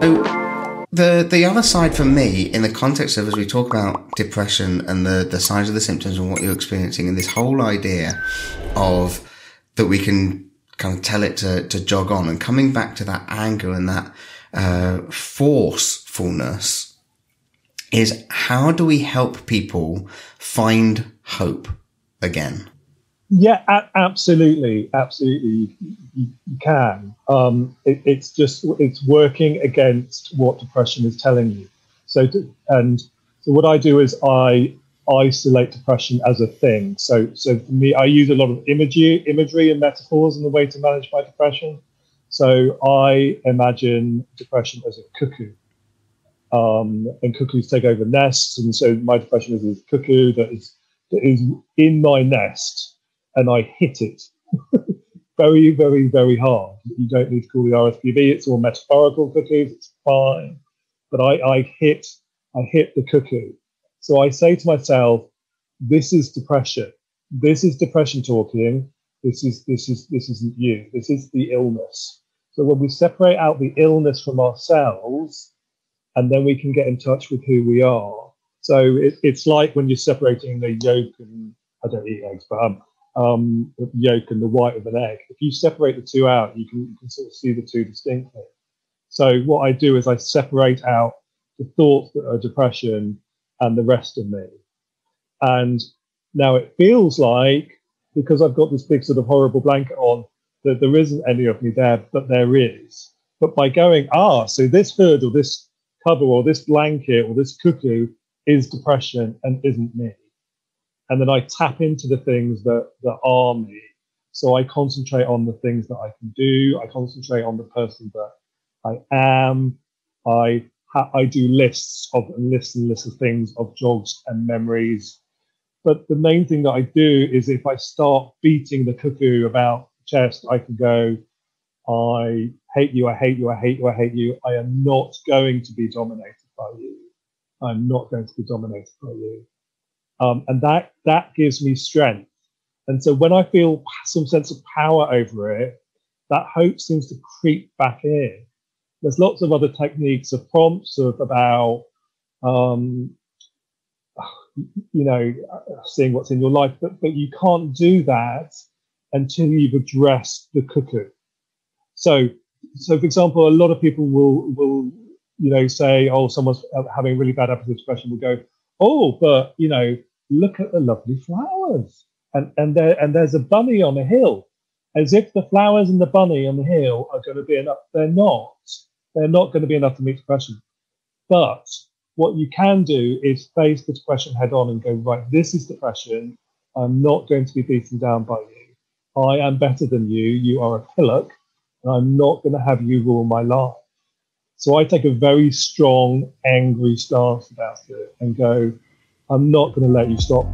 So the other side for me, in the context of, as we talk about depression and the signs of the symptoms and what you're experiencing, and this whole idea of that we can kind of tell it to jog on, and coming back to that anger and that forcefulness, is how do we help people find hope again? Yeah, absolutely. You can. It's working against what depression is telling you. So what I do is I isolate depression as a thing. So for me, I use a lot of imagery and metaphors in the way to manage my depression. So I imagine depression as a cuckoo, and cuckoos take over nests, and so my depression is a cuckoo that is in my nest. And I hit it very, very, very hard. You don't need to call the RSPB. It's all metaphorical cookies. It's fine. But I hit the cuckoo. So I say to myself, this is depression. This is depression talking. This isn't you. This is the illness. So when we separate out the illness from ourselves, and then we can get in touch with who we are. So it's like when you're separating the yolk and, I don't eat eggs, but the yolk and the white of an egg. If you separate the two out, you can sort of see the two distinctly. So what I do is I separate out the thoughts that are depression and the rest of me. And now it feels like, because I've got this big sort of horrible blanket on, that there isn't any of me there, but there is. But by going, so this hood or this cover or this blanket or this cuckoo is depression and isn't me. And then I tap into the things that are me. So I concentrate on the things that I can do. I concentrate on the person that I am. I do lists of things, of jobs and memories. But the main thing that I do is, if I start beating the cuckoo about the chest, I can go, I hate you, I hate you, I hate you, I hate you. I am not going to be dominated by you. I'm not going to be dominated by you. And that gives me strength. And so when I feel some sense of power over it, that hope seems to creep back in. There's lots of other techniques of prompts about, seeing what's in your life, but you can't do that until you've addressed the cuckoo. So for example, a lot of people will say, someone's having a really bad episode of depression, will go, but look at the lovely flowers, and there's a bunny on a hill, as if the flowers and the bunny on the hill are going to be enough. They're not going to be enough to meet depression. But what you can do is face the depression head on and go, right, this is depression. I'm not going to be beaten down by you. I am better than you. You are a pillock, and I'm not going to have you rule my life. So I take a very strong, angry stance about it and go, I'm not going to let you stop.